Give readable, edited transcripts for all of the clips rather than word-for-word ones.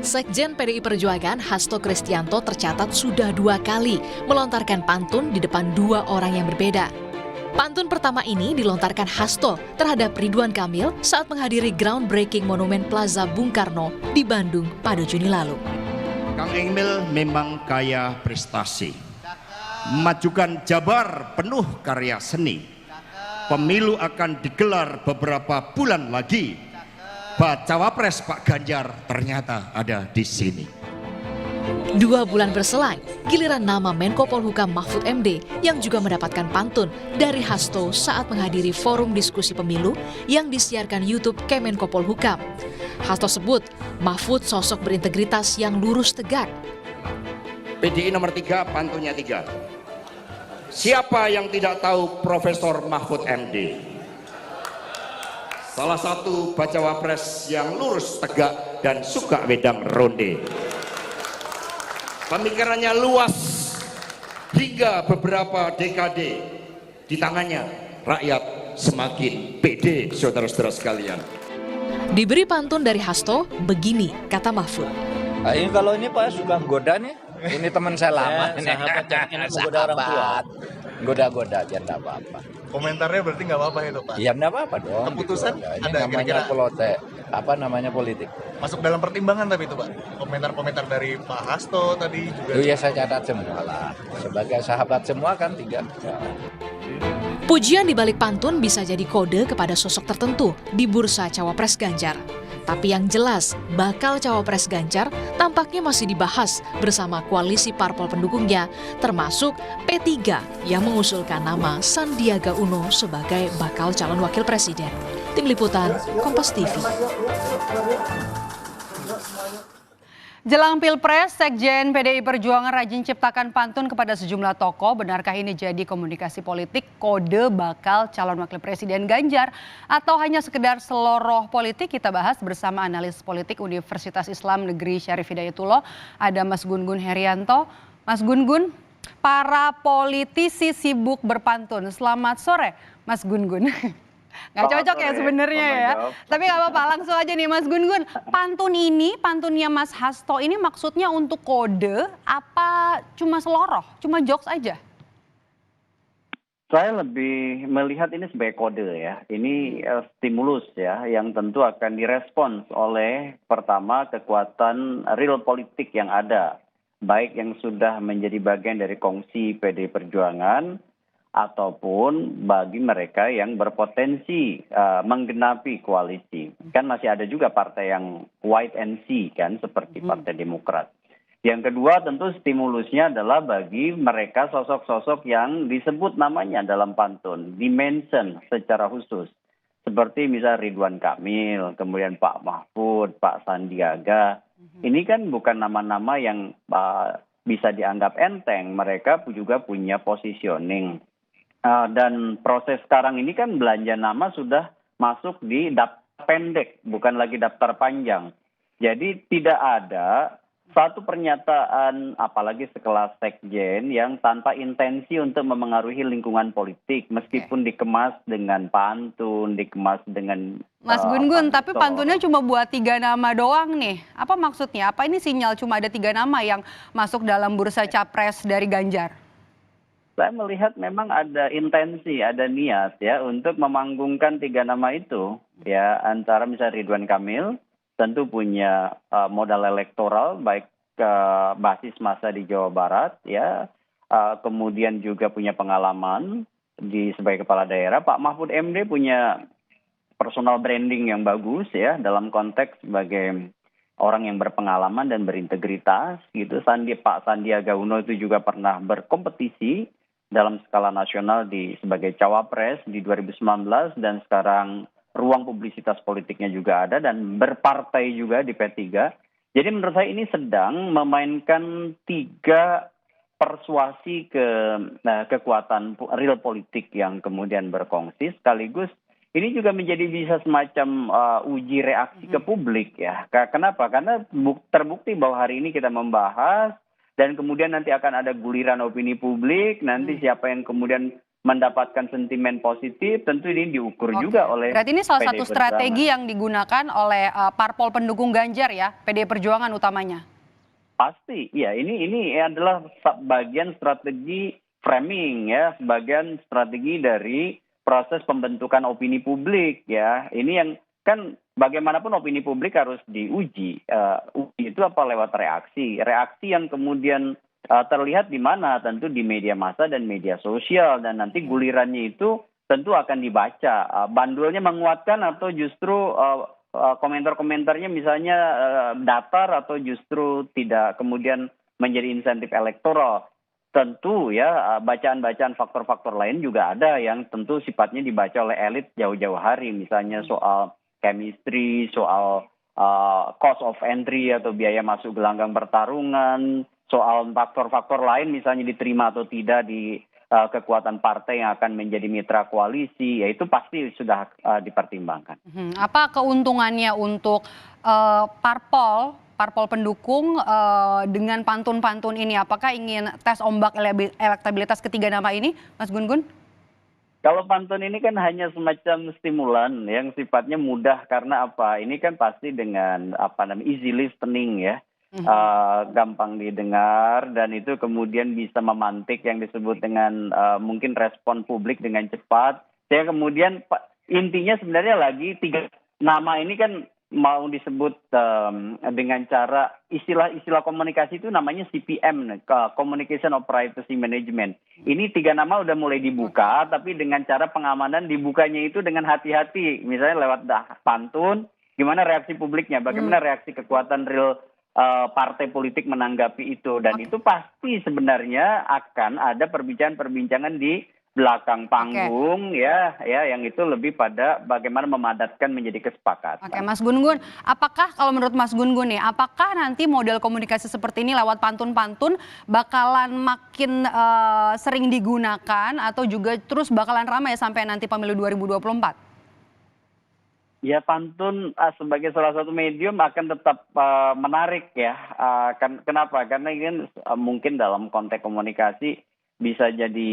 Sekjen PDI Perjuangan Hasto Kristianto tercatat sudah 2 kali melontarkan pantun di depan 2 orang yang berbeda. Pantun pertama ini dilontarkan Hasto terhadap Ridwan Kamil saat menghadiri groundbreaking Monumen Plaza Bung Karno di Bandung pada Juni lalu. Kang Emil memang kaya prestasi. Majukan Jabar penuh karya seni. Pemilu akan digelar beberapa bulan lagi. Bacawa Pres Pak Ganjar ternyata ada di sini. 2 bulan berselang, giliran nama Menko Polhukam Mahfud MD yang juga mendapatkan pantun dari Hasto saat menghadiri forum diskusi pemilu yang disiarkan YouTube Kemenko Polhukam. Hasto sebut Mahfud sosok berintegritas yang lurus tegak. PDI nomor 3, pantunnya 3. Siapa yang tidak tahu Profesor Mahfud MD? Salah satu bacawa pres yang lurus tegak dan suka wedang ronde. Pemikirannya luas hingga beberapa dekade. Di tangannya rakyat semakin pede, saudara-saudara sekalian. Diberi pantun dari Hasto, begini kata Mahfud. Nah, ini kalau ini Pak suka goda nih. Ini teman saya lama. Sahabat menggoda orang tua. Goda-goda aja enggak apa-apa. Komentarnya berarti nggak apa-apa itu Pak? Iya enggak apa-apa dong. Keputusan gitu. Ini ada namanya kira-kira politik. Masuk dalam pertimbangan tapi itu Pak. Komentar-komentar dari Pak Hasto tadi juga. Itu ya saya catat semua lah. Sebagai sahabat semua kan 3. Pujian di balik pantun bisa jadi kode kepada sosok tertentu di bursa Cawapres Ganjar. Tapi yang jelas, bakal Cawapres Ganjar tampaknya masih dibahas bersama koalisi parpol pendukungnya, termasuk P3 yang mengusulkan nama Sandiaga Uno sebagai bakal calon wakil presiden. Tim Liputan, Kompas TV. Jelang Pilpres, Sekjen PDI Perjuangan rajin ciptakan pantun kepada sejumlah tokoh. Benarkah ini jadi komunikasi politik kode bakal calon wakil presiden Ganjar? Atau hanya sekedar seloroh politik? Kita bahas bersama analis politik Universitas Islam Negeri Syarif Hidayatullah. Ada Mas Gun-Gun Herianto. Mas Gun-Gun, para politisi sibuk berpantun. Selamat sore, Mas Gun-Gun. Nggak cocok ya sebenarnya ya. Tapi nggak apa-apa, langsung aja nih Mas Gun-Gun. Pantun ini, pantunnya Mas Hasto ini maksudnya untuk kode apa cuma seloroh, cuma jokes aja? Saya lebih melihat ini sebagai kode ya. Ini stimulus ya yang tentu akan direspons oleh pertama kekuatan real politik yang ada. Baik yang sudah menjadi bagian dari kongsi PDI Perjuangan ataupun bagi mereka yang berpotensi menggenapi koalisi. Kan masih ada juga partai yang wait and see kan seperti Partai Demokrat. Yang kedua tentu stimulusnya adalah bagi mereka sosok-sosok yang disebut namanya dalam pantun, dimention secara khusus. Seperti misalnya Ridwan Kamil, kemudian Pak Mahfud, Pak Sandiaga. Ini kan bukan nama-nama yang bisa dianggap enteng, mereka juga punya positioning. Dan proses sekarang ini kan belanja nama sudah masuk di daftar pendek, bukan lagi daftar panjang. Jadi tidak ada satu pernyataan, apalagi sekelas sekjen, yang tanpa intensi untuk memengaruhi lingkungan politik, meskipun dikemas dengan pantun, dikemas dengan... Mas Gun-Gun, tapi pantunnya cuma buat 3 nama doang nih. Apa maksudnya? Apa ini sinyal cuma ada 3 nama yang masuk dalam bursa capres dari Ganjar? Saya melihat memang ada intensi, ada niat ya untuk memanggungkan 3 nama itu. Ya, antara misalnya Ridwan Kamil, tentu punya modal elektoral baik ke basis massa di Jawa Barat ya, kemudian juga punya pengalaman sebagai kepala daerah. Pak Mahfud MD punya personal branding yang bagus ya dalam konteks sebagai orang yang berpengalaman dan berintegritas gitu. Pak Sandiaga Uno itu juga pernah berkompetisi dalam skala nasional sebagai cawapres di 2019 dan sekarang ruang publisitas politiknya juga ada dan berpartai juga di P3. Jadi menurut saya ini sedang memainkan 3 persuasi kekuatan real politik yang kemudian berkongsi sekaligus ini juga menjadi bisa semacam uji reaksi ke publik ya. Kenapa? Karena terbukti bahwa hari ini kita membahas dan kemudian nanti akan ada guliran opini publik, nanti siapa yang kemudian mendapatkan sentimen positif, tentu ini diukur Oke. juga oleh Berarti ini salah PDI satu strategi Perjuangan. yang digunakan oleh parpol pendukung Ganjar ya, PDI Perjuangan utamanya. Pasti, ya ini adalah bagian strategi framing ya, sebagian strategi dari proses pembentukan opini publik ya. Ini yang kan bagaimanapun opini publik harus diuji. Uji itu apa lewat reaksi. Reaksi yang kemudian terlihat di mana? Tentu di media massa dan media sosial, dan nanti gulirannya itu tentu akan dibaca. Bandulnya menguatkan atau justru komentar-komentarnya misalnya datar atau justru tidak kemudian menjadi insentif elektoral. Tentu ya bacaan-bacaan faktor-faktor lain juga ada yang tentu sifatnya dibaca oleh elit jauh-jauh hari. Misalnya soal chemistry, soal cost of entry atau biaya masuk gelanggang pertarungan, soal faktor-faktor lain misalnya diterima atau tidak di kekuatan partai yang akan menjadi mitra koalisi, ya itu pasti sudah dipertimbangkan. Apa keuntungannya untuk parpol pendukung dengan pantun-pantun ini? Apakah ingin tes ombak elektabilitas ketiga nama ini, Mas Gun-Gun? Kalau pantun ini kan hanya semacam stimulan yang sifatnya mudah, karena apa? Ini kan pasti dengan easy listening ya. Gampang didengar, dan itu kemudian bisa memantik yang disebut dengan mungkin respon publik dengan cepat. Saya kemudian intinya sebenarnya lagi 3 nama ini kan mau disebut dengan cara istilah komunikasi itu namanya CPM, Communication of Privacy Management. Ini 3 nama udah mulai dibuka, tapi dengan cara pengamanan dibukanya itu dengan hati-hati. Misalnya lewat pantun, gimana reaksi publiknya, bagaimana reaksi kekuatan real partai politik menanggapi itu, dan itu pasti sebenarnya akan ada perbincangan-perbincangan di belakang panggung ya yang itu lebih pada bagaimana memadatkan menjadi kesepakatan. Oke, Mas Gun-Gun, apakah kalau menurut Mas Gun-Gun nih, apakah nanti model komunikasi seperti ini lewat pantun-pantun bakalan makin sering digunakan atau juga terus bakalan ramai sampai nanti pemilu 2024? Ya, pantun sebagai salah satu medium akan tetap menarik ya. Kenapa? Karena ini kan mungkin dalam konteks komunikasi bisa jadi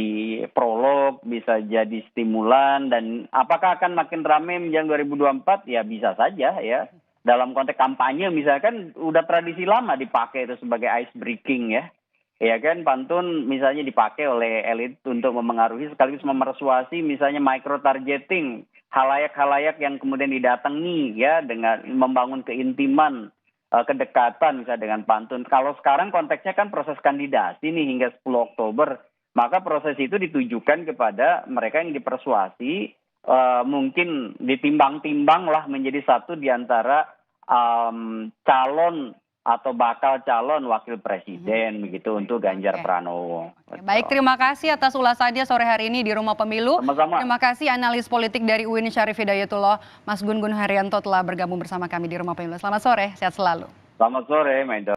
prolog, bisa jadi stimulan, dan apakah akan makin ramai menjelang 2024? Ya bisa saja ya. Dalam konteks kampanye misalkan udah tradisi lama dipakai itu sebagai ice breaking ya. Ya kan, pantun misalnya dipakai oleh elit untuk memengaruhi sekaligus memersuasi, misalnya micro targeting, halayak-halayak yang kemudian didatangi ya dengan membangun keintiman, kedekatan misalnya dengan pantun. Kalau sekarang konteksnya kan proses kandidasi nih hingga 10 Oktober, maka proses itu ditujukan kepada mereka yang dipersuasi, mungkin ditimbang-timbang lah menjadi satu di antara calon atau bakal calon wakil presiden begitu untuk Ganjar Pranowo. Baik, terima kasih atas ulasannya sore hari ini di Rumah Pemilu. Sama-sama. Terima kasih analis politik dari UIN Syarif Hidayatullah, Mas Gun-Gun Haryanto telah bergabung bersama kami di Rumah Pemilu. Selamat sore, sehat selalu. Selamat sore, Maido.